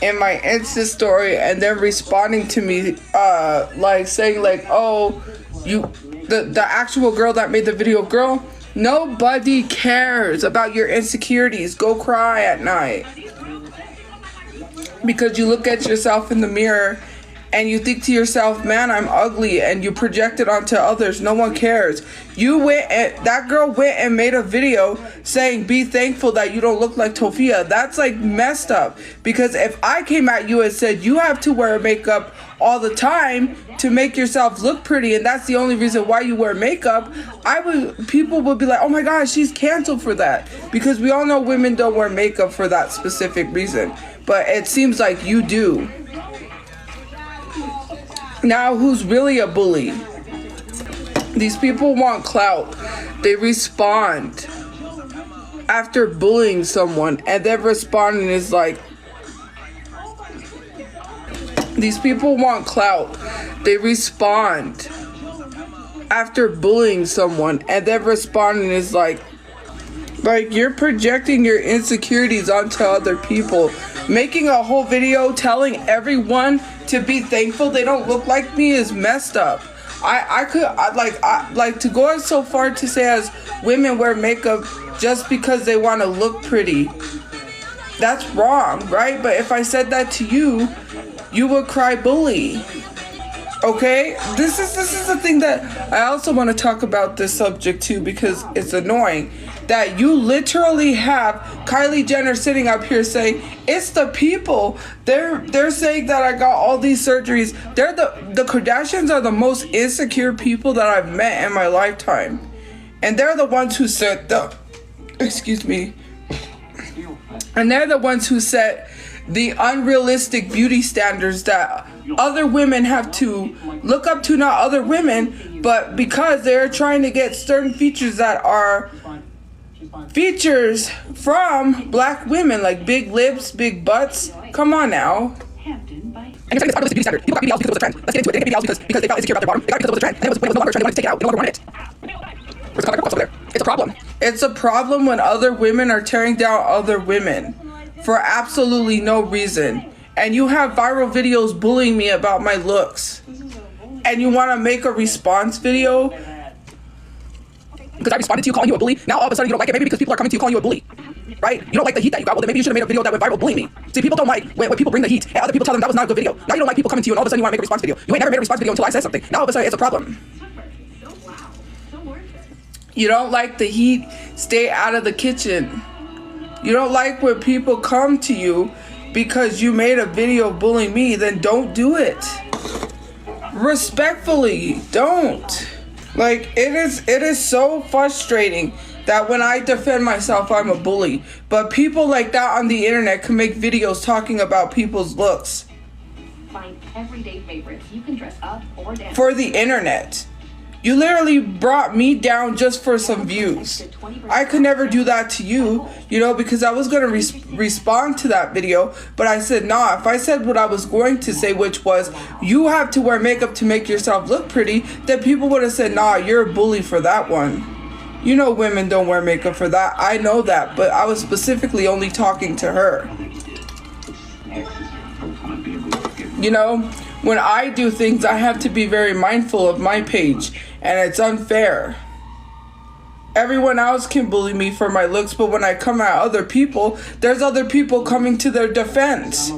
in my Insta story and then responding to me, like saying like, oh, the actual girl that made the video, girl, nobody cares about your insecurities. Go cry at night. Because you look at yourself in the mirror and you think to yourself, man, I'm ugly, and you project it onto others. No one cares. That girl went and made a video saying, be thankful that you don't look like Tophia. That's like messed up. Because if I came at you and said, you have to wear makeup all the time to make yourself look pretty, and that's the only reason why you wear makeup, people would be like, oh my gosh, she's canceled for that. Because we all know women don't wear makeup for that specific reason. But it seems like you do. Now, who's really a bully? These people want clout. They respond after bullying someone, and then responding is like, these people want clout. They respond after bullying someone, and then responding is like you're projecting your insecurities onto other people. Making a whole video telling everyone to be thankful they don't look like me is messed up. I like to go so far to say as women wear makeup just because they want to look pretty. That's wrong, right? But if I said that to you, you would cry bully. Okay? This is the thing that I also want to talk about this subject too, because it's annoying that you literally have Kylie Jenner sitting up here saying it's the people. They're saying that I got all these surgeries. The Kardashians are the most insecure people that I've met in my lifetime. And they're the ones who set And they're the ones who set the unrealistic beauty standards that other women have to look up to, not other women, but because they're trying to get certain features that are features from black women, like big lips, big butts. Come on now. And you're saying it's unrealistic beauty standard. People got BBLs because it was a trend. Let's get into it. They get BBLs because they felt insecure about their bottom. They got it because it was a trend. And when it was no longer a trend, they wanted to take it out. They no longer wanted it. Where's the over there? It's a problem. It's a problem when other women are tearing down other women for absolutely no reason. And you have viral videos bullying me about my looks. And you want to make a response video because I responded to you calling you a bully. Now all of a sudden you don't like it, maybe because people are coming to you calling you a bully, right? You don't like the heat that you got. Well, then maybe you should have made a video that went viral bullying me. See, people don't like when people bring the heat and other people tell them that was not a good video. Now you don't like people coming to you and all of a sudden you want to make a response video. You ain't never made a response video until I said something. Now all of a sudden it's a problem. You don't like the heat, stay out of the kitchen. You don't like when people come to you because you made a video bullying me, then don't do it. Respectfully, don't. Like, it is so frustrating that when I defend myself, I'm a bully. But people like that on the internet can make videos talking about people's looks. Find everyday favorites you can dress up or down. For the internet. You literally brought me down just for some views. I could never do that to you, because I was going to respond to that video. But I said, nah, if I said what I was going to say, which was, you have to wear makeup to make yourself look pretty, then people would have said, nah, you're a bully for that one. Women don't wear makeup for that. I know that, but I was specifically only talking to her. When I do things, I have to be very mindful of my page, and it's unfair. Everyone else can bully me for my looks, but when I come at other people, there's other people coming to their defense.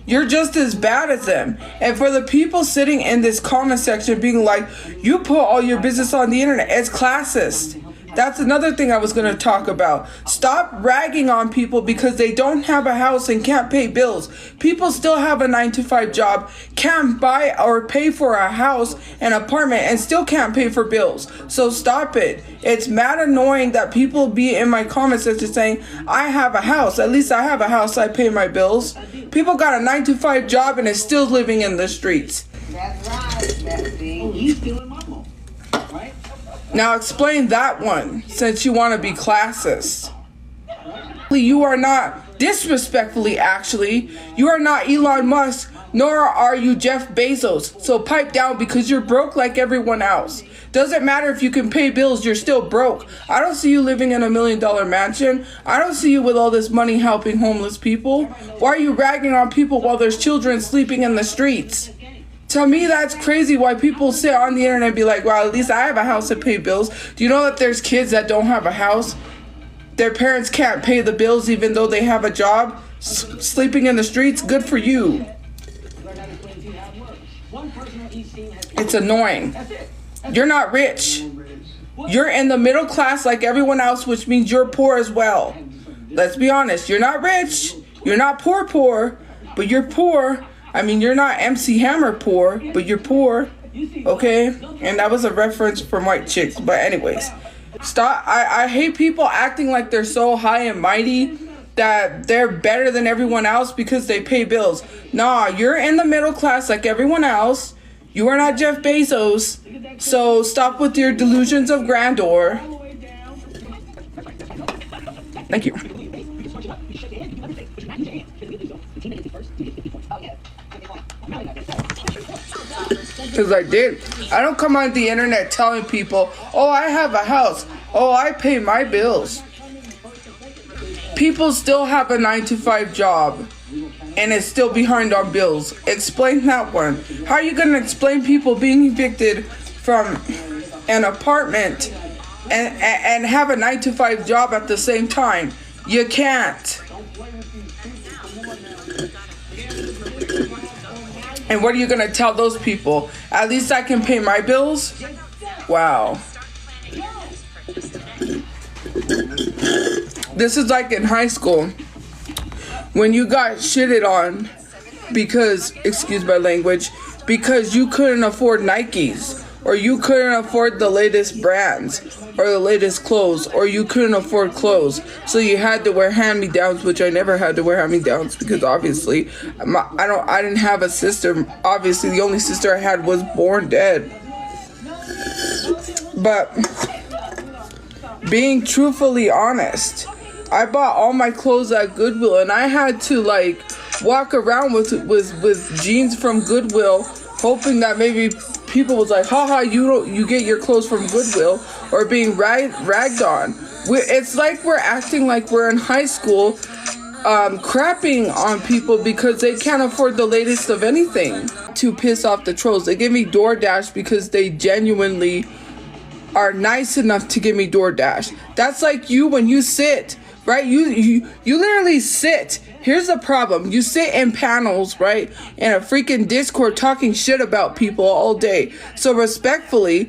You're just as bad as them. And for the people sitting in this comment section being like, you put all your business on the internet, it's classist. That's another thing I was going to talk about. Stop ragging on people because they don't have a house and can't pay bills. People still have a 9-to-5 job, can't buy or pay for a house, an apartment, and still can't pay for bills. So stop it. It's mad annoying that people be in my comments section saying, I have a house. At least I have a house. I pay my bills. People got a 9-to-5 job and is still living in the streets. That's right. That's being you doing mama. Right? Now explain that one, since you want to be classist. You are not Disrespectfully, actually. You are not Elon Musk, nor are you Jeff Bezos. So pipe down because you're broke like everyone else. Doesn't matter if you can pay bills, you're still broke. I don't see you living in $1 million mansion. I don't see you with all this money helping homeless people. Why are you ragging on people while there's children sleeping in the streets? To me, that's crazy why people sit on the internet and be like, well, at least I have a house to pay bills. Do you know that there's kids that don't have a house? Their parents can't pay the bills even though they have a job? Sleeping in the streets? Good for you. It's annoying. You're not rich. You're in the middle class like everyone else, which means you're poor as well. Let's be honest. You're not rich. You're not poor, but you're poor. I mean, you're not MC Hammer poor, but you're poor, okay? And that was a reference from white chicks. But anyways, stop. I hate people acting like they're so high and mighty that they're better than everyone else because they pay bills. Nah, you're in the middle class like everyone else. You are not Jeff Bezos. So stop with your delusions of grandeur. Thank you. Because I don't come on the internet telling people, oh, I have a house. Oh, I pay my bills. People still have a 9-to-5 job and it's still behind on bills. Explain that one. How are you going to explain people being evicted from an apartment and have a 9-to-5 job at the same time? You can't. And what are you going to tell those people? At least I can pay my bills? Wow. This is like in high school when you got shitted on because, excuse my language, because you couldn't afford Nikes, or you couldn't afford the latest brands or the latest clothes, or you couldn't afford clothes, so you had to wear hand-me-downs, which I never had to wear hand-me-downs because obviously I didn't have a sister. Obviously the only sister I had was born dead. But being truthfully honest, I bought all my clothes at Goodwill, and I had to like walk around with jeans from Goodwill, hoping that maybe people was like, haha, you get your clothes from Goodwill, or being ragged on. It's like we're acting like we're in high school, crapping on people because they can't afford the latest of anything to piss off the trolls. They give me DoorDash because they genuinely are nice enough to give me DoorDash. That's like you when you sit, right? You literally sit. Here's the problem. You sit in panels, right? In a freaking Discord talking shit about people all day. So disrespectfully,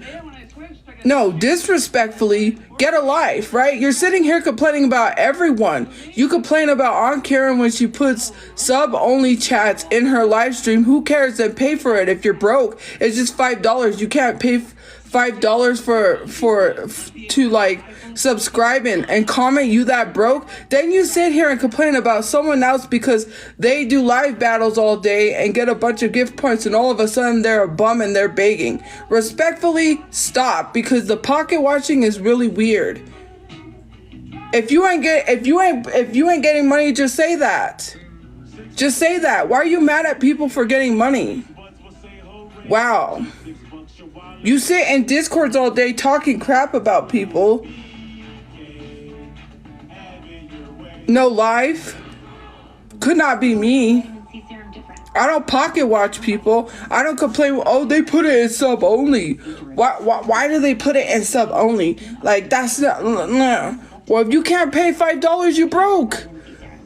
get a life, right? You're sitting here complaining about everyone. You complain about Aunt Karen when she puts sub-only chats in her live stream. Who cares? Then pay for it. If you're broke, it's just $5. You can't pay $5 to like subscribe and comment, you that broke. Then you sit here and complain about someone else because they do live battles all day and get a bunch of gift points, and all of a sudden they're a bum and they're begging. Respectfully, stop, because the pocket watching is really weird. If you ain't getting money, just say that. Just say that. Why are you mad at people for getting money? Wow. You sit in Discords all day talking crap about people. No life. Could not be me. I don't pocket watch people. I don't complain. Oh, they put it in sub only. Why do they put it in sub only? Like, that's not. No. Well, if you can't pay $5, you broke.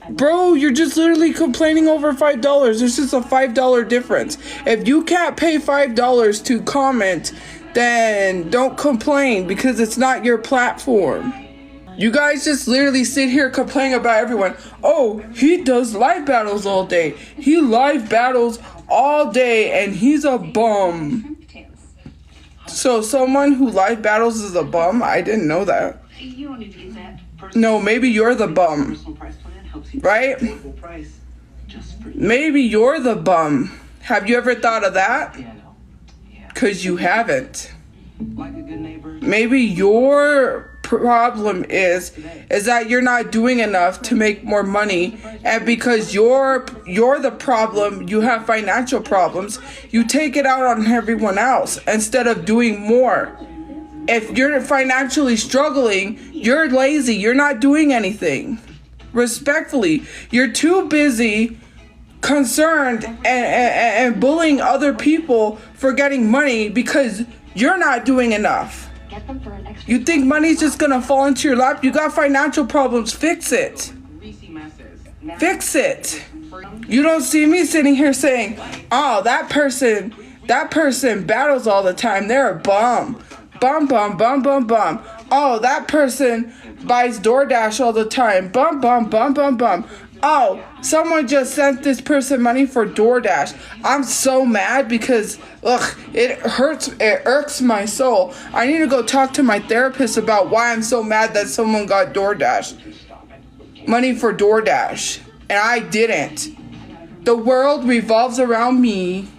Bro, you're just literally complaining over $5. There's just a $5 difference. If you can't pay $5 to comment, then don't complain because it's not your platform. You guys just literally sit here complaining about everyone. Oh, he does live battles all day. He live battles all day and he's a bum. So someone who live battles is a bum? I didn't know that. No, maybe you're the bum. Right? Maybe you're the bum. Have you ever thought of that? Because you haven't. Maybe your problem is that you're not doing enough to make more money, and because you're the problem, you have financial problems, you take it out on everyone else instead of doing more. If you're financially struggling, you're lazy, you're not doing anything. Respectfully, you're too busy concerned and bullying other people for getting money because you're not doing enough. You think money's just gonna fall into your lap? You got financial problems, fix it. Fix it. You don't see me sitting here saying, oh, that person battles all the time, they're a bum. Bum, bum, bum, bum, bum. Oh, that person buys DoorDash all the time. Bum, bum, bum, bum, bum. Oh, someone just sent this person money for DoorDash. I'm so mad because, it hurts, it irks my soul. I need to go talk to my therapist about why I'm so mad that someone got DoorDash. Money for DoorDash. And I didn't. The world revolves around me.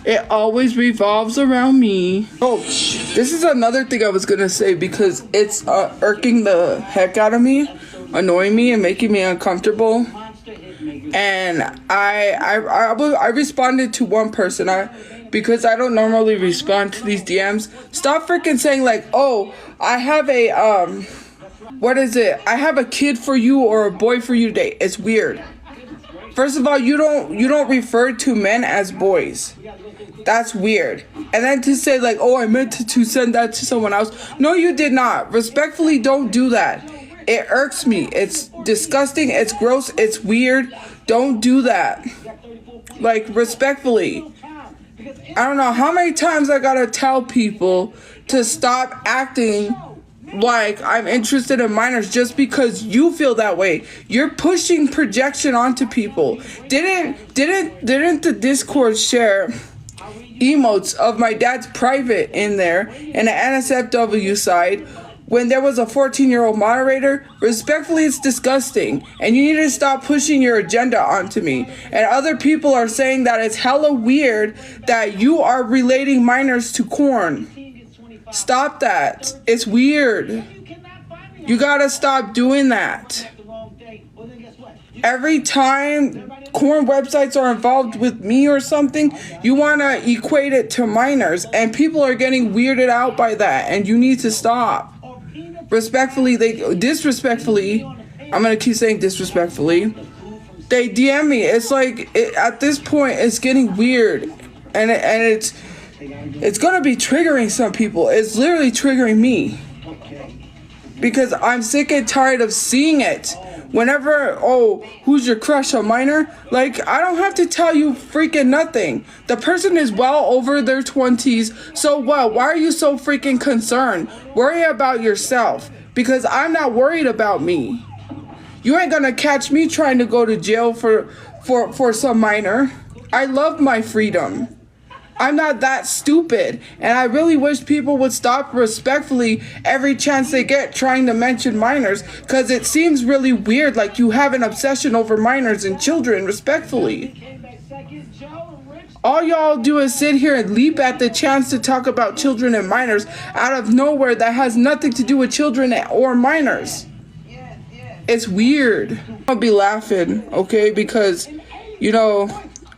It always revolves around me. Oh, this is another thing I was gonna say because it's irking the heck out of me, annoying me, and making me uncomfortable. And I responded to one person because I don't normally respond to these DMs. Stop freaking saying like, oh, I have a I have a kid for you or a boy for you to date. It's weird. First of all, you don't refer to men as boys. That's weird. And then to say like, oh, I meant to send that to someone else. No, you did not. Respectfully, don't do that. It irks me. It's disgusting. It's gross. It's weird. Don't do that. Like, respectfully. I don't know how many times I gotta tell people to stop acting like I'm interested in minors just because you feel that way. You're pushing projection onto people. Didn't the Discord share emotes of my dad's private in there in the NSFW side when there was a 14-year-old moderator? Respectfully, it's disgusting. And you need to stop pushing your agenda onto me. And other people are saying that it's hella weird that you are relating minors to corn. Stop that. It's weird. You gotta stop doing that. Every time corn websites are involved with me or something, you want to equate it to minors, and people are getting weirded out by that, and you need to stop. Respectfully, disrespectfully, I'm going to keep saying disrespectfully, they DM me. It's like, at this point, it's getting weird, and it's going to be triggering some people. It's literally triggering me, because I'm sick and tired of seeing it. Whenever, oh, who's your crush, a minor? Like, I don't have to tell you freaking nothing. The person is well over their 20s, so what? Why are you so freaking concerned? Worry about yourself, because I'm not worried about me. You ain't gonna catch me trying to go to jail for some minor. I love my freedom. I'm not that stupid, and I really wish people would stop respectfully every chance they get trying to mention minors, because it seems really weird, like you have an obsession over minors and children. Respectfully, all y'all do is sit here and leap at the chance to talk about children and minors out of nowhere that has nothing to do with children or minors. It's weird. I'll be laughing, okay, because, you know,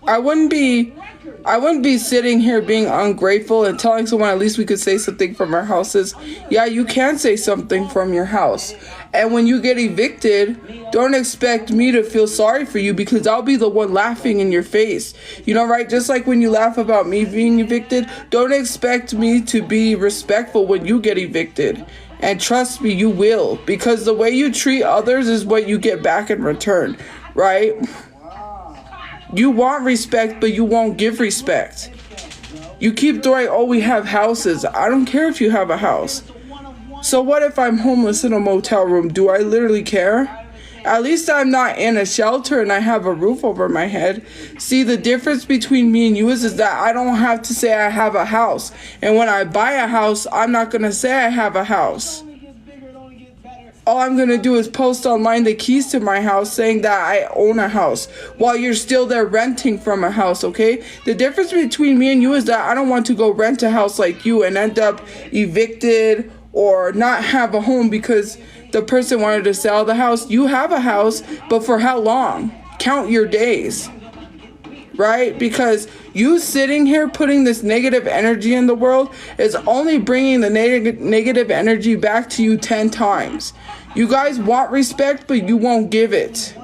I wouldn't be sitting here being ungrateful and telling someone at least we could say something from our houses. Yeah, you can say something from your house. And when you get evicted, don't expect me to feel sorry for you, because I'll be the one laughing in your face. You know, right? Just like when you laugh about me being evicted, don't expect me to be respectful when you get evicted. And trust me, you will. Because the way you treat others is what you get back in return, right? You want respect, but you won't give respect. You keep throwing, oh, we have houses. I don't care if you have a house. So what if I'm homeless in a motel room? Do I literally care? At least I'm not in a shelter and I have a roof over my head. See, the difference between me and you is that I don't have to say I have a house. And when I buy a house, I'm not going to say I have a house. All I'm going to do is post online the keys to my house saying that I own a house while you're still there renting from a house, okay? The difference between me and you is that I don't want to go rent a house like you and end up evicted or not have a home because the person wanted to sell the house. You have a house, but for how long? Count your days, right? Because you sitting here putting this negative energy in the world is only bringing the negative energy back to you 10 times. You guys want respect, but you won't give it.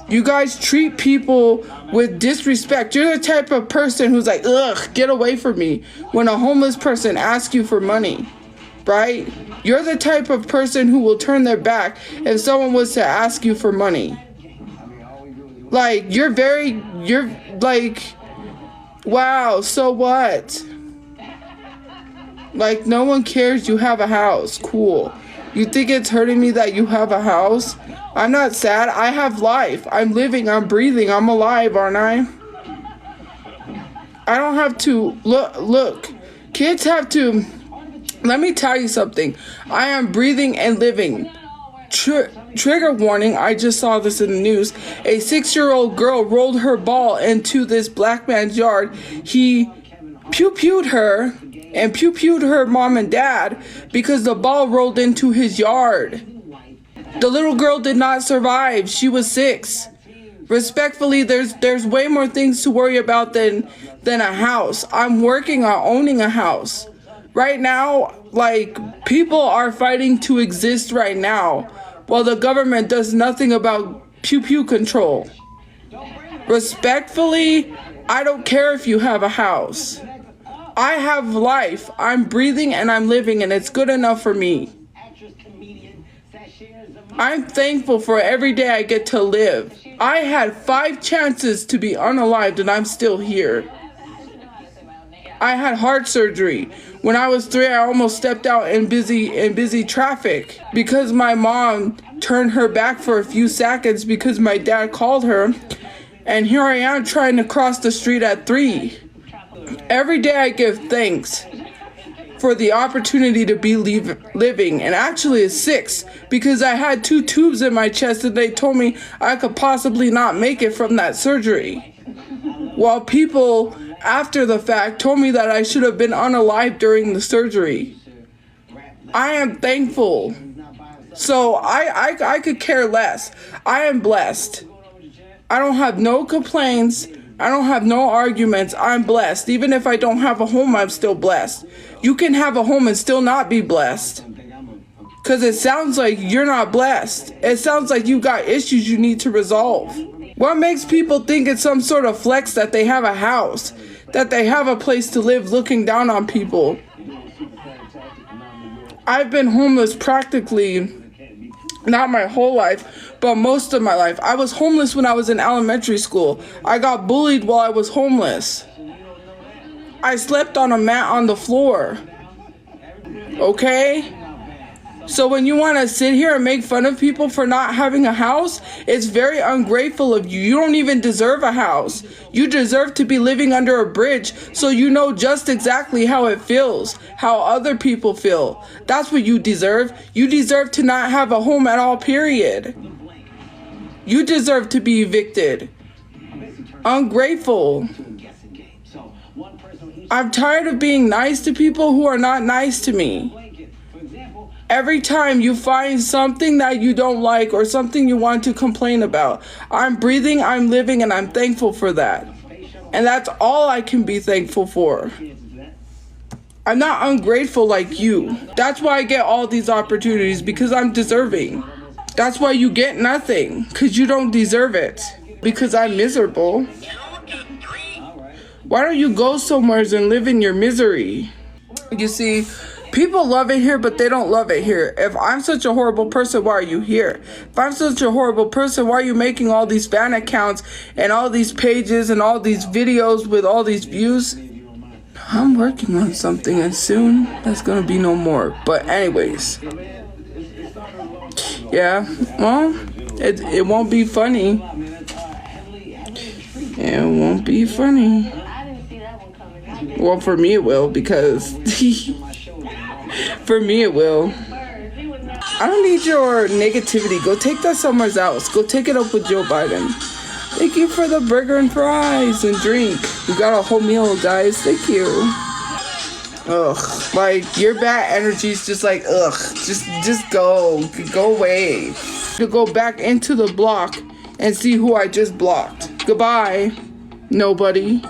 You guys treat people with disrespect. You're the type of person who's like, ugh, get away from me when a homeless person asks you for money, right? You're the type of person who will turn their back if someone was to ask you for money. Like, you're like, wow, so what? Like, no one cares you have a house. Cool. You think it's hurting me that you have a house? I'm not sad. I have life. I'm living. I'm breathing. I'm alive, aren't I? I don't have to look. Kids have to. Let me tell you something. I am breathing and living. Trigger warning. I just saw this in the news. A 6-year-old girl rolled her ball into this black man's yard. He pew-pewed her and pew-pewed her mom and dad because the ball rolled into his yard. The little girl did not survive. She was 6. Respectfully, there's way more things to worry about than a house. I'm working on owning a house. Right now, like, people are fighting to exist right now while the government does nothing about pew-pew control. Respectfully, I don't care if you have a house. I have life. I'm breathing and I'm living, and it's good enough for me. I'm thankful for every day I get to live. I had 5 chances to be unalived and I'm still here. I had heart surgery. When I was 3, I almost stepped out in busy traffic because my mom turned her back for a few seconds because my dad called her. And here I am trying to cross the street at 3. Every day I give thanks for the opportunity to be living, and actually it's 6 because I had 2 tubes in my chest and they told me I could possibly not make it from that surgery. While people after the fact told me that I should have been unalive during the surgery. I am thankful. So I could care less. I am blessed. I don't have no complaints. I don't have no arguments. I'm blessed. Even if I don't have a home, I'm still blessed. You can have a home and still not be blessed. Because it sounds like you're not blessed. It sounds like you got issues you need to resolve. What makes people think it's some sort of flex that they have a house, that they have a place to live looking down on people? I've been homeless practically, not my whole life, but most of my life. I was homeless when I was in elementary school. I got bullied while I was homeless. I slept on a mat on the floor. Okay? So when you want to sit here and make fun of people for not having a house, it's very ungrateful of you. You don't even deserve a house. You deserve to be living under a bridge so you know just exactly how it feels, how other people feel. That's what you deserve. You deserve to not have a home at all, period. You deserve to be evicted. Ungrateful. I'm tired of being nice to people who are not nice to me. Every time you find something that you don't like or something you want to complain about, I'm breathing, I'm living, and I'm thankful for that. And that's all I can be thankful for. I'm not ungrateful like you. That's why I get all these opportunities, because I'm deserving. That's why you get nothing, because you don't deserve it. Because I'm miserable. Why don't you go somewhere and live in your misery? You see, people love it here, but they don't love it here. If I'm such a horrible person, why are you here? If I'm such a horrible person, why are you making all these fan accounts and all these pages and all these videos with all these views? I'm working on something, and soon that's gonna be no more. But anyways, yeah, well, it won't be funny. It won't be funny. Well, for me it will, because for me it will. I don't need your negativity. Go take that somewhere else. Go take it up with Joe Biden. Thank you for the burger and fries and drink. We got a whole meal, guys. Thank you. Ugh. Like, your bad energy's just like, ugh. Just go. Go away. To go back into the block and see who I just blocked. Goodbye. Nobody.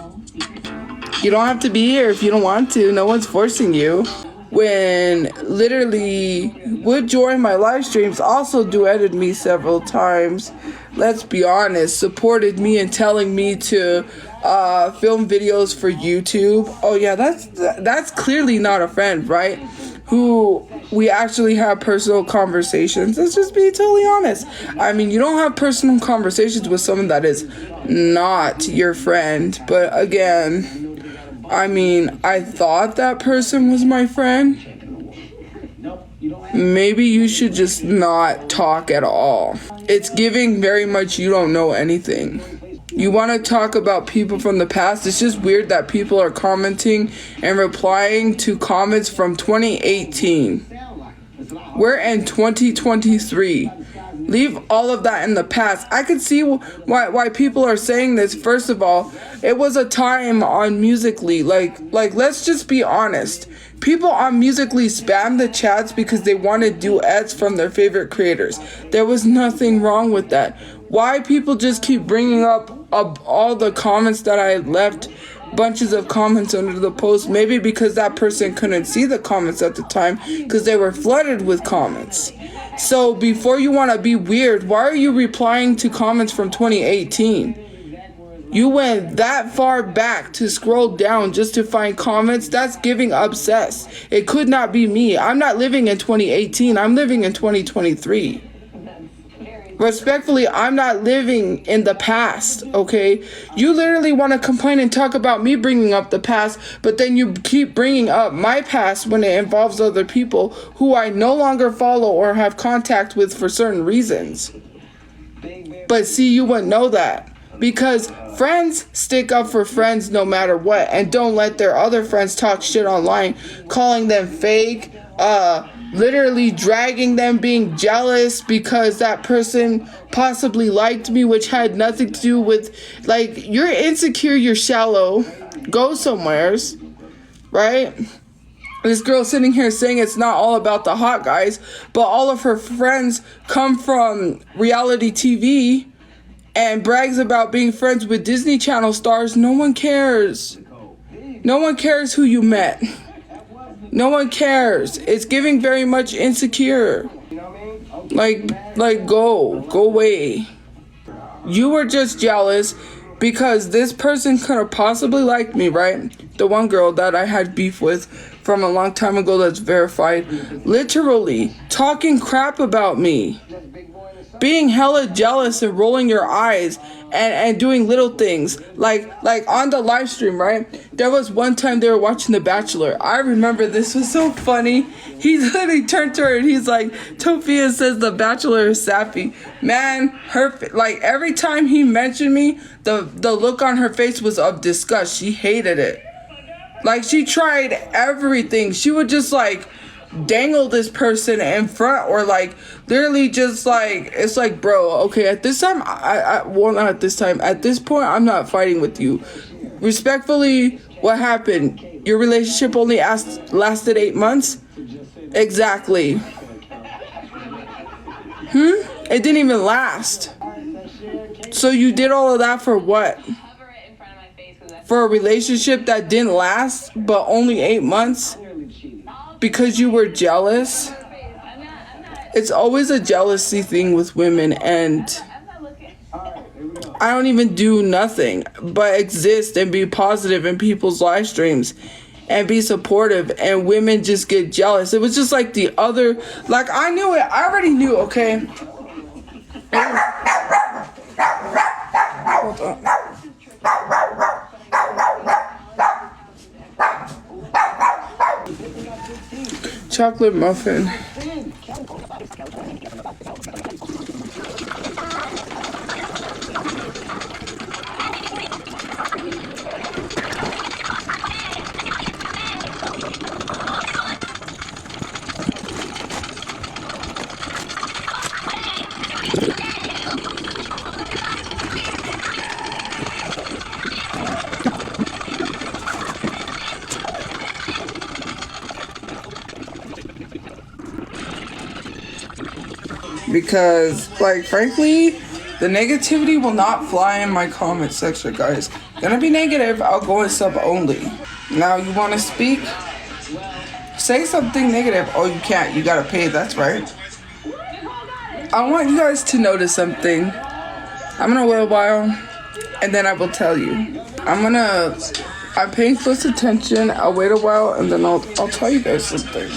You don't have to be here if you don't want to. No one's forcing you. When literally would join my live streams, also duetted me several times. Let's be honest, supported me and telling me to film videos for YouTube. Oh yeah, that's clearly not a friend, right? Who we actually have personal conversations. Let's just be totally honest. I mean, you don't have personal conversations with someone that is not your friend. But again, I mean, I thought that person was my friend. Maybe you should just not talk at all. It's giving very much you don't know anything. You want to talk about people from the past. It's just weird that people are commenting and replying to comments from 2018. We're in 2023. Leave all of that in the past. I could see why people are saying this. First of all, it was a time on Musical.ly. Like let's just be honest. People on Musical.ly spam the chats because they wanted duets from their favorite creators. There was nothing wrong with that. Why people just keep bringing up all the comments that I left, bunches of comments under the post, maybe because that person couldn't see the comments at the time because they were flooded with comments. So before you want to be weird, why are you replying to comments from 2018? You went that far back to scroll down just to find comments? That's giving obsessed. It could not be me. I'm not living in 2018. I'm living in 2023. Respectfully, I'm not living in the past, okay? You literally want to complain and talk about me bringing up the past, but then you keep bringing up my past when it involves other people who I no longer follow or have contact with for certain reasons. But see, you wouldn't know that. Because friends stick up for friends no matter what, and don't let their other friends talk shit online, calling them fake, literally dragging them, being jealous because that person possibly liked me, which had nothing to do with, like, you're insecure, you're shallow, go somewheres, right? This girl sitting here saying it's not all about the hot guys, but all of her friends come from reality TV and brags about being friends with Disney Channel stars. No one cares. No one cares who you met. No one cares. It's giving very much insecure. Like go away. You were just jealous because this person could have possibly liked me, right? The one girl that I had beef with from a long time ago that's verified, literally talking crap about me. Being hella jealous and rolling your eyes and doing little things like on the live stream, right? There was one time they were watching The Bachelor. I remember this was so funny. He literally turned to her and he's like, Tophia says The Bachelor is sappy. Man, her like every time he mentioned me, the look on her face was of disgust. She hated it. Like she tried everything. She would just like dangle this person in front or like literally just like, it's like, bro, okay, at this time, well, not at this time, at this point, I'm not fighting with you. Respectfully, what happened? Your relationship only lasted 8 months? Exactly. It didn't even last. So you did all of that for what? For a relationship that didn't last, but only 8 months? Because you were jealous? It's always a jealousy thing with women, and I don't even do nothing but exist and be positive in people's live streams and be supportive, and women just get jealous. It was just like the other, like I knew it. I already knew, okay? Hold on. Chocolate muffin. because, like, frankly, the negativity will not fly in my comment section, guys. Gonna be negative, I'll go in sub only. Now, you wanna speak? Say something negative. Oh, you can't, you gotta pay, that's right. I want you guys to notice something. I'm gonna wait a while, and then I will tell you. I'm paying close attention, I'll wait a while, and then I'll tell you guys something.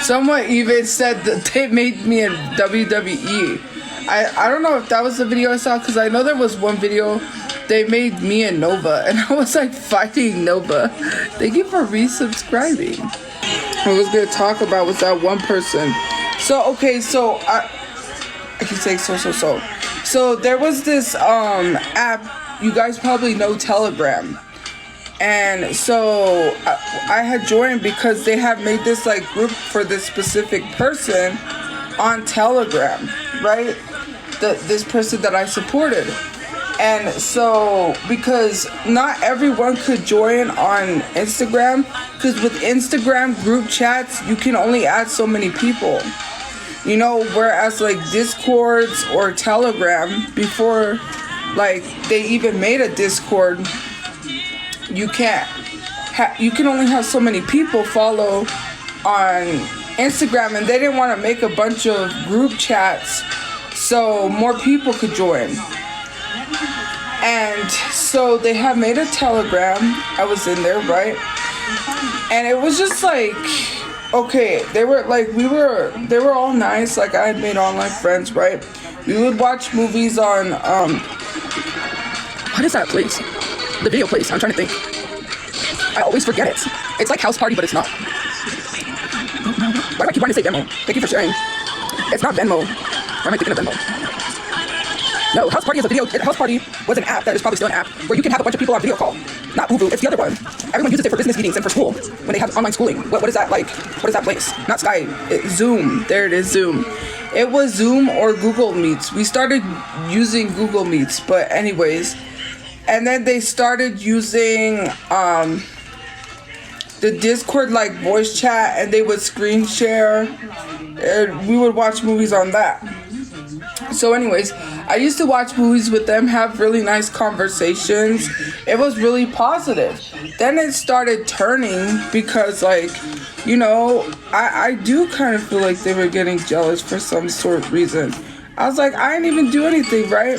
Someone even said that they made me a WWE. I don't know if that was the video I saw, because I know there was one video they made me and Nova, and I was like fighting Nova. Thank you for resubscribing. What I was gonna talk about was that one person. So, okay, so I keep saying so. So there was this app, you guys probably know Telegram. And so I had joined because they have made this like group for this specific person on Telegram, right? This person that I supported. And so, because not everyone could join on Instagram, because with Instagram group chats, you can only add so many people. You know, whereas like Discords or Telegram, before like they even made a Discord, you can only have so many people follow on Instagram, and they didn't want to make a bunch of group chats so more people could join. And so they have made a Telegram. I was in there, right? And it was just like, okay, they were all nice. Like, I had made online friends, right? We would watch movies on, what is that place? The video place, I'm trying to think. I always forget it. It's like House Party, but it's not. Why do I keep wanting to say Venmo? Thank you for sharing. It's not Venmo. Why am I thinking of Venmo? No, House Party is a video. House Party was an app that is probably still an app where you can have a bunch of people on video call. Not Uvu, it's the other one. Everyone uses it for business meetings and for school when they have online schooling. What is that like? What is that place? Not Skype. Zoom. There it is, Zoom. It was Zoom or Google Meets. We started using Google Meets, but anyways. And then they started using the Discord like voice chat, and they would screen share, and we would watch movies on that. So anyways, I used to watch movies with them, have really nice conversations. It was really positive. Then it started turning because, like, you know, I do kind of feel like they were getting jealous for some sort of reason. I was like, I didn't even do anything, right?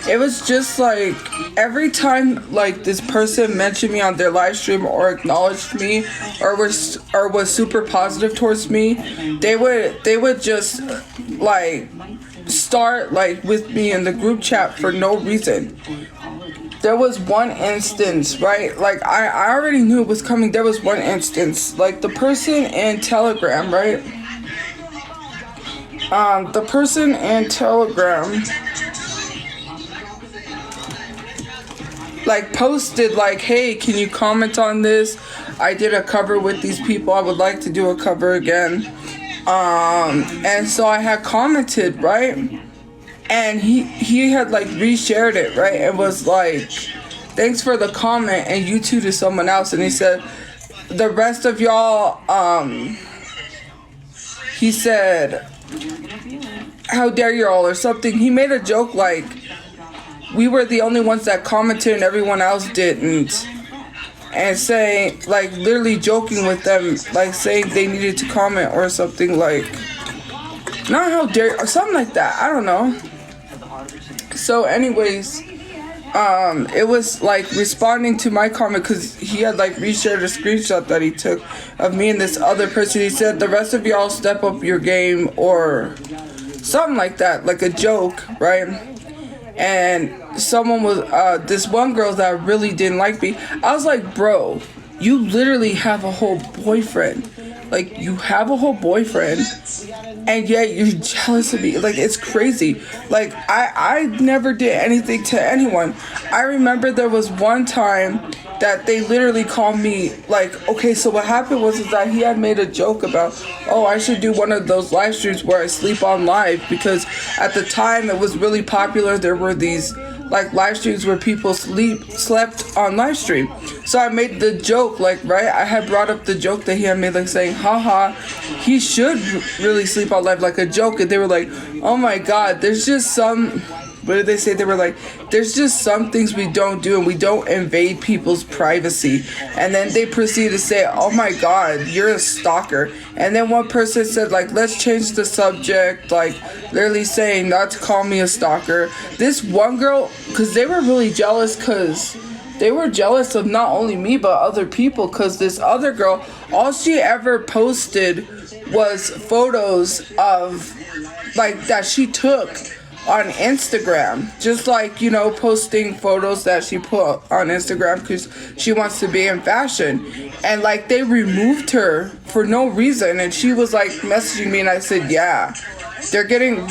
It was just like every time like this person mentioned me on their live stream or acknowledged me or was super positive towards me, they would just like start like with me in the group chat for no reason. There was one instance, right? Like I already knew it was coming. There was one instance, like the person in Telegram, right? The person in Telegram like posted like, hey, can you comment on this? I did a cover with these people. I would like to do a cover again. And so I had commented, right? And he had like reshared it, right? It was like, thanks for the comment, and you too to someone else. And he said, the rest of y'all, he said, how dare you all or something. He made a joke like, we were the only ones that commented and everyone else didn't. And saying, like, literally joking with them, like saying they needed to comment or something like, not how dare, or something like that. I don't know. So anyways, it was like responding to my comment because he had like reshared a screenshot that he took of me and this other person. He said, the rest of y'all step up your game or something like that, like a joke, right? And someone was, this one girl that really didn't like me. I was like, bro, you literally have a whole boyfriend. Like, you have a whole boyfriend, and yet you're jealous of me. Like, it's crazy. Like, I never did anything to anyone. I remember there was one time that they literally called me, like, okay, so what happened was is that he had made a joke about, oh, I should do one of those live streams where I sleep on live, because at the time it was really popular. There were these like live streams where people slept on live stream. So I made the joke, like, right, I had brought up the joke that he had made, like saying, haha, he should really sleep on live, like a joke. And they were like, oh my god, there's just some, what did they say? They were like, there's just some things we don't do, and we don't invade people's privacy. And then they proceeded to say, oh my god, you're a stalker. And then one person said, like, let's change the subject, like literally saying not to call me a stalker. This one girl, because they were really jealous, because they were jealous of not only me but other people, because this other girl, all she ever posted was photos of, like, that she took on Instagram, just like, you know, posting photos that she put on Instagram because she wants to be in fashion. And like, they removed her for no reason, and she was like messaging me, and I said, yeah, they're getting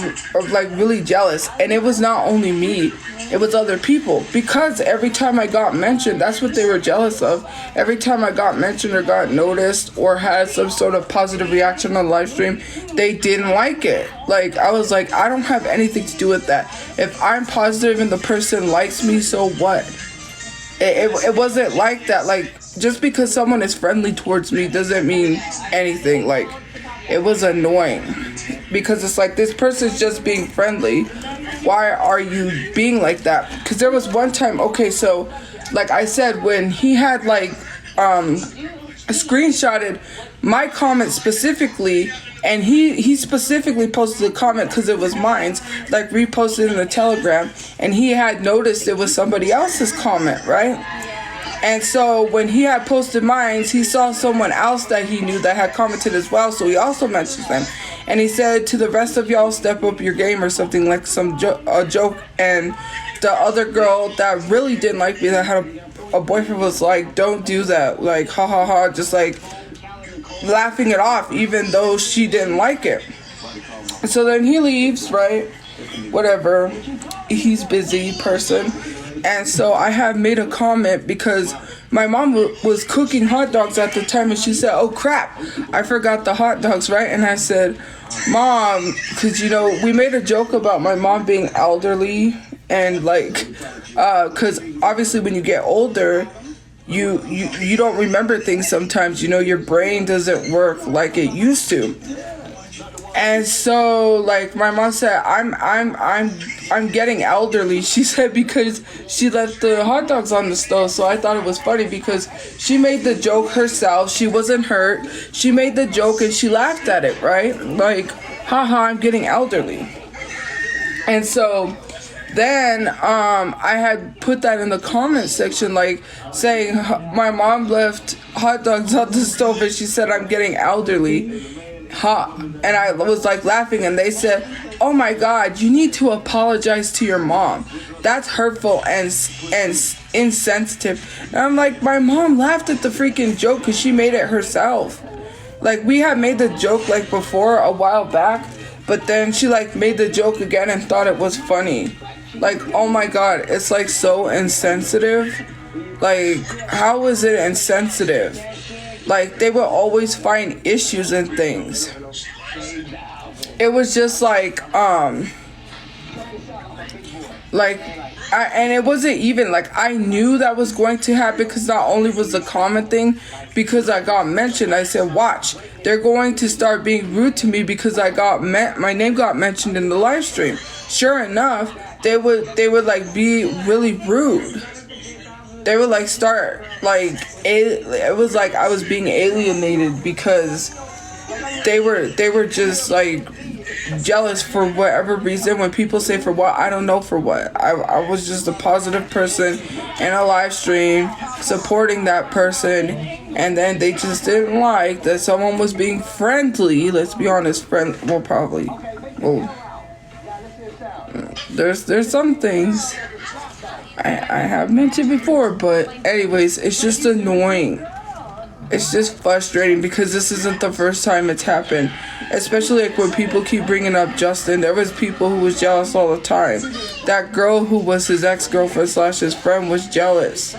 like really jealous. And it was not only me, it was other people, because every time I got mentioned, that's what they were jealous of. Every time I got mentioned or got noticed or had some sort of positive reaction on live stream, they didn't like it. Like, I was like, I don't have anything to do with that. If I'm positive and the person likes me, so what? It wasn't like that. Like, just because someone is friendly towards me doesn't mean anything. Like, it was annoying, because it's like, this person's just being friendly. Why are you being like that? Because there was one time, okay, so like I said, when he had like screenshotted my comment specifically, and he specifically posted a comment because it was mine, like reposted in the Telegram, and he had noticed it was somebody else's comment, right? And so when he had posted mine, he saw someone else that he knew that had commented as well, so he also mentioned them. And he said, to the rest of y'all, step up your game, or something, like some joke. And the other girl that really didn't like me, that had a boyfriend, was like, don't do that, like, ha ha ha, just like laughing it off, even though she didn't like it. So then he leaves, right? Whatever, he's busy person. And so I have made a comment because my mom was cooking hot dogs at the time, and she said, oh crap, I forgot the hot dogs, right? And I said, Mom, because, you know, we made a joke about my mom being elderly, and like, because obviously when you get older, you don't remember things sometimes, you know, your brain doesn't work like it used to. And so, like, my mom said, I'm getting elderly. She said because she left the hot dogs on the stove. So I thought it was funny because she made the joke herself. She wasn't hurt. She made the joke and she laughed at it, right? Like, haha, I'm getting elderly. And so then I had put that in the comment section, like saying my mom left hot dogs on the stove and she said I'm getting elderly. And I was like laughing, and they said, oh my god, you need to apologize to your mom. That's hurtful and insensitive. And I'm like, my mom laughed at the freaking joke because she made it herself. Like, we had made the joke like before a while back, but then she like made the joke again and thought it was funny. Like, oh my god, it's like so insensitive. Like, how is it insensitive? Like, they would always find issues and things. It was just like, and it wasn't even like, I knew that was going to happen, because not only was the comment thing, because I got mentioned, I said, watch, they're going to start being rude to me because my name got mentioned in the live stream. Sure enough, they would like be really rude. They would like start like, it was like I was being alienated because they were just like jealous for whatever reason. When people say for what, I don't know for what. I was just a positive person in a live stream supporting that person, and then they just didn't like that someone was being friendly. Let's be honest, there's some things I have mentioned before, but anyways, it's just annoying. It's just frustrating because this isn't the first time it's happened. Especially like when people keep bringing up Justin. There was people who was jealous all the time. That girl who was his ex-girlfriend / his friend was jealous.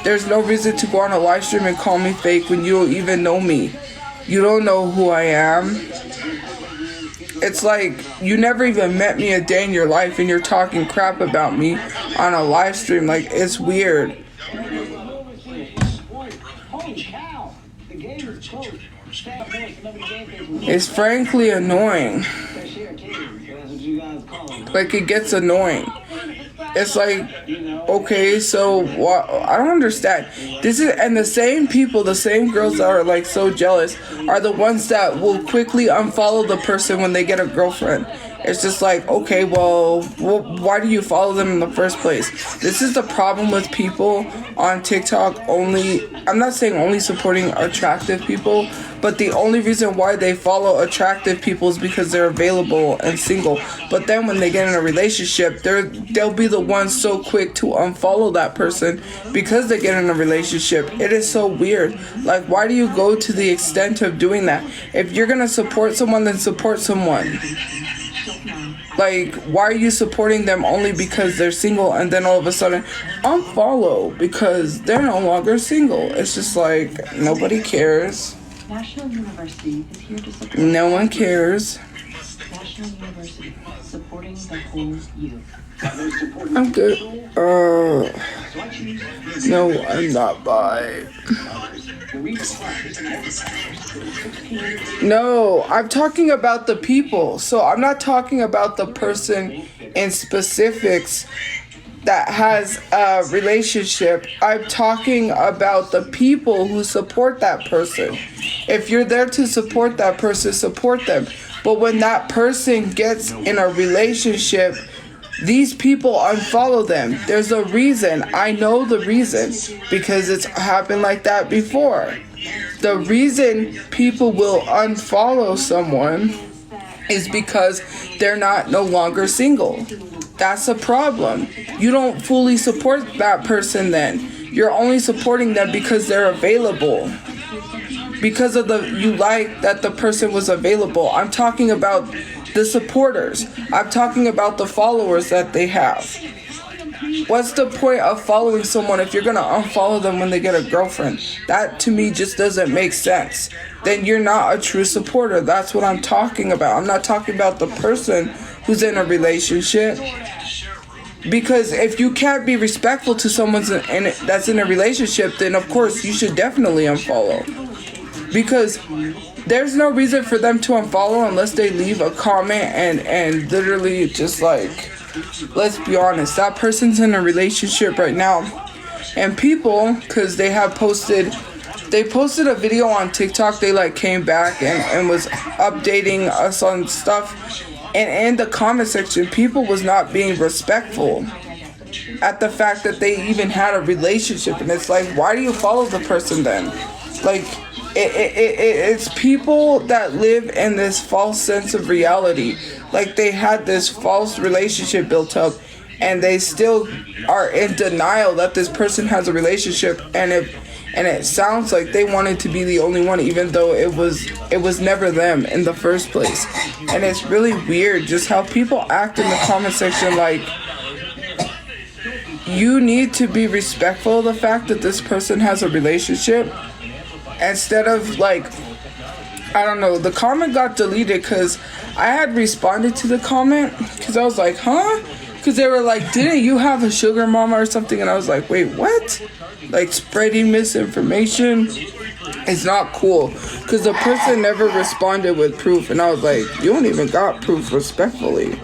There's no reason to go on a live stream and call me fake when you don't even know me. You don't know who I am. It's like, you never even met me a day in your life and you're talking crap about me on a live stream. Like, it's weird. It's frankly annoying. Like, it gets annoying. It's like, okay, so what? I don't understand. This is, and the same people, the same girls that are like so jealous are the ones that will quickly unfollow the person when they get a girlfriend. It's just like, okay, well, why do you follow them in the first place? This is the problem with people on TikTok only. I'm not saying only supporting attractive people, but the only reason why they follow attractive people is because they're available and single. But then when they get in a relationship, they'll be the ones so quick to unfollow that person because they get in a relationship. It is so weird. Like, why do you go to the extent of doing that? If you're gonna support someone, then support someone. Like, why are you supporting them only because they're single and then all of a sudden unfollow because they're no longer single? It's just like, nobody cares. National University is here to support. No one cares. National University, supporting the whole youth. I'm good. No, I'm not bi. No, I'm talking about the people. So I'm not talking about the person in specifics that has a relationship. I'm talking about the people who support that person. If you're there to support that person, support them. But when that person gets in a relationship, these people unfollow them. There's a reason. I know the reason because it's happened like that before. The reason people will unfollow someone is because they're no longer single. That's a problem. You don't fully support that person then. You're only supporting them because they're available. Because of you like that the person was available. I'm talking about the supporters. I'm talking about the followers that they have. What's the point of following someone if you're gonna unfollow them when they get a girlfriend? That to me just doesn't make sense. Then you're not a true supporter. That's what I'm talking about. I'm not talking about the person who's in a relationship. Because if you can't be respectful to someone that's in a relationship, then of course you should definitely unfollow. Because there's no reason for them to unfollow unless they leave a comment and literally just like, let's be honest, that person's in a relationship right now. And people, because they posted a video on TikTok, they like came back and was updating us on stuff. And in the comment section, people was not being respectful at the fact that they even had a relationship. And it's like, why do you follow the person then? Like, it's people that live in this false sense of reality. Like, they had this false relationship built up and they still are in denial that this person has a relationship, and it sounds like they wanted to be the only one, even though it was never them in the first place. And it's really weird just how people act in the comment section. Like, you need to be respectful of the fact that this person has a relationship. Instead of like, I don't know, the comment got deleted because I had responded to the comment because I was like, huh? Because they were like, didn't you have a sugar mama or something? And I was like, wait, what? Like, spreading misinformation is not cool because the person never responded with proof. And I was like, you don't even got proof respectfully.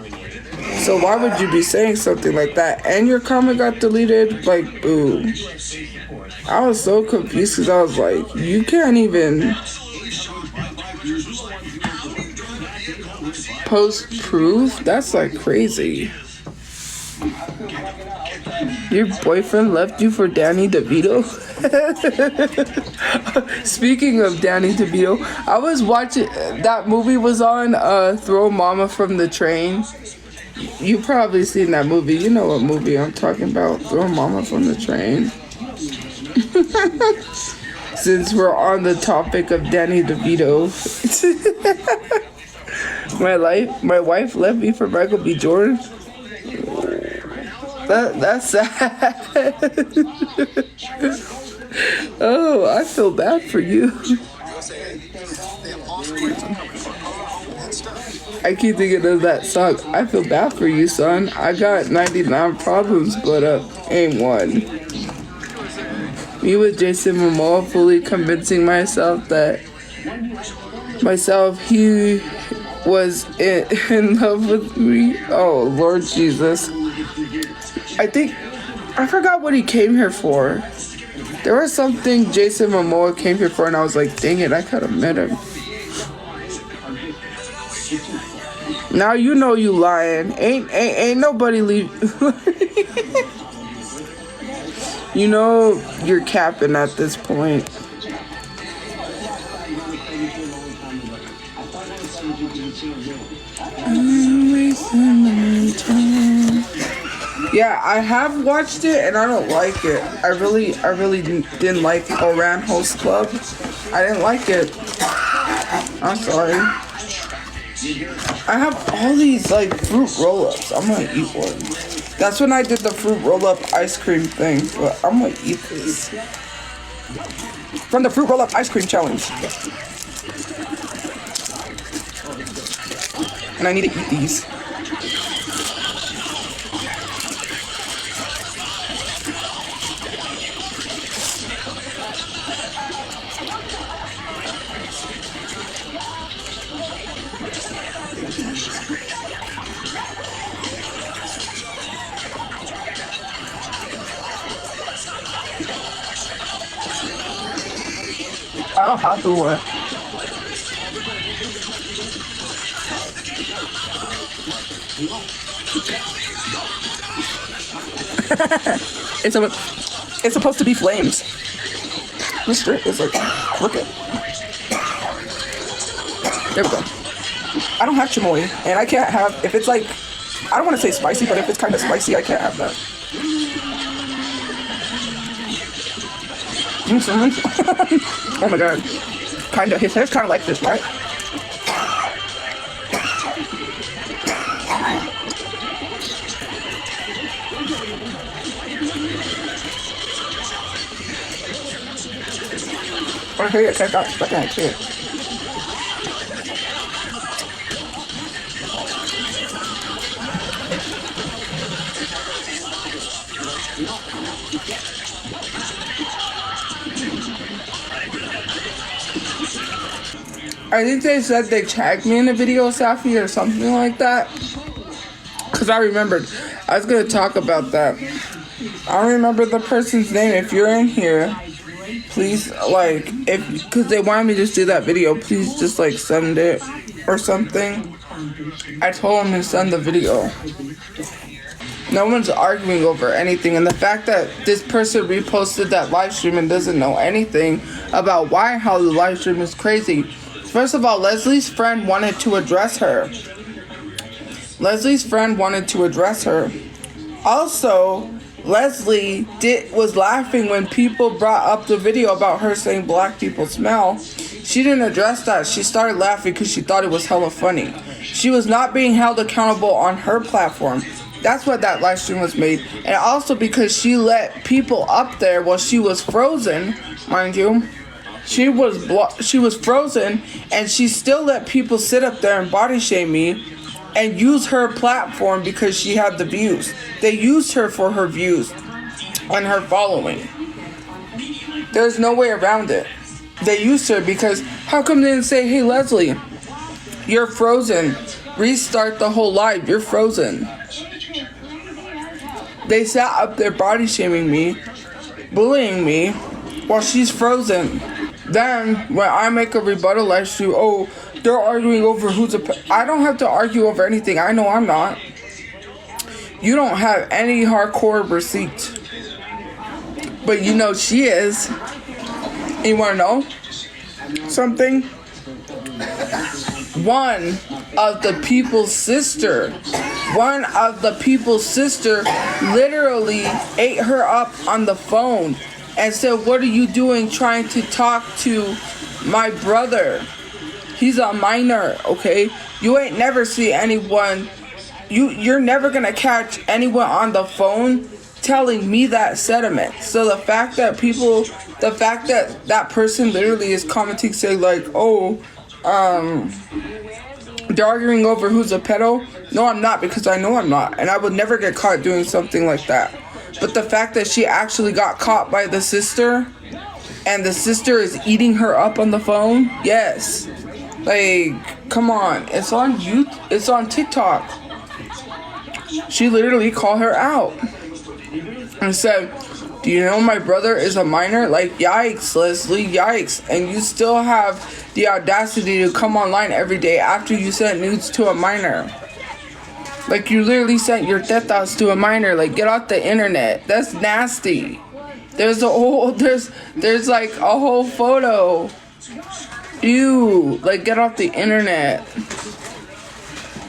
So why would you be saying something like that? And your comment got deleted? Like, boo. I was so confused because I was like, you can't even post proof? That's like crazy. Your boyfriend left you for Danny DeVito? Speaking of Danny DeVito, I was watching, that movie was on, Throw Mama from the Train. You probably seen that movie. You know what movie I'm talking about. Throw Mama from the Train. Since we're on the topic of Danny DeVito. My wife left me for Michael B. Jordan. That's sad. Oh, I feel bad for you. I keep thinking of that song. I feel bad for you, son. I got 99 problems, but ain't one. Me with Jason Momoa fully convincing myself he was in love with me. Oh, Lord Jesus. I forgot what he came here for. There was something Jason Momoa came here for, and I was like, dang it, I could have met him. Now you know you lying. Ain't nobody leave. You know you're capping at this point. Yeah, I have watched it and I don't like it. I really didn't like Oran Host Club. I didn't like it. I'm sorry. I have all these like fruit roll-ups. I'm gonna eat one. That's when I did the fruit roll-up ice cream thing. But I'm gonna eat this. From the fruit roll-up ice cream challenge. And I need to eat these. I don't have to work. It's supposed to be flames. This strip is like crooked. There we go. I don't have chamoy, and I can't have, if it's like, I don't want to say spicy, but if it's kind of spicy, I can't have that. Oh my god. Kinda, his hair's kinda like this, right? Okay, I can't see it. I think they said they tagged me in a video, Safi, or something like that. Because I remembered. I was going to talk about that. I don't remember the person's name. If you're in here, please, like, because they wanted me to just do that video, please just, like, send it or something. I told them to send the video. No one's arguing over anything. And the fact that this person reposted that live stream and doesn't know anything about how the live stream is crazy. First of all, Leslie's friend wanted to address her. Also, Leslie was laughing when people brought up the video about her saying black people smell. She didn't address that. She started laughing because she thought it was hella funny. She was not being held accountable on her platform. That's what that live stream was made. And also because she let people up there while she was frozen, mind you. She was frozen, and she still let people sit up there and body shame me and use her platform because she had the views. They used her for her views and her following. There's no way around it. They used her because how come they didn't say, hey, Leslie, you're frozen. Restart the whole live. You're frozen. They sat up there body shaming me, bullying me while she's frozen. Then, when I make a rebuttal live stream, oh, they're arguing over I don't have to argue over anything. I know I'm not. You don't have any hardcore receipts. But you know she is. You want to know something? One of the people's sister literally ate her up on the phone and said, what are you doing trying to talk to my brother? He's a minor, okay? You ain't never see anyone, you're never gonna catch anyone on the phone telling me that sentiment. So the fact that that person literally is commenting saying like, oh, They're arguing over who's a pedo. No, I'm not, because I know I'm not. And I would never get caught doing something like that. But the fact that she actually got caught by the sister, and the sister is eating her up on the phone, yes. Like, come on. It's on YouTube. It's on TikTok. She literally called her out and said, do you know my brother is a minor? Like, yikes, Leslie, yikes. And you still have the audacity to come online every day after you sent nudes to a minor. Like, you literally sent your tetas to a minor. Like, get off the internet. That's nasty. There's like a whole photo. Ew. Like, get off the internet.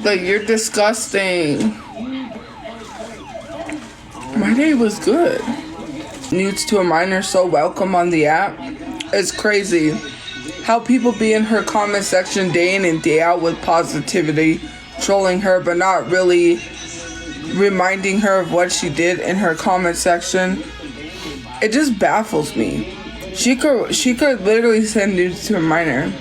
Like, you're disgusting. My day was good. Nudes to a minor so welcome on the app. It's crazy how people be in her comment section day in and day out with positivity, trolling her, but not really reminding her of what she did in her comment section. It just baffles me. She could literally send nudes to a minor.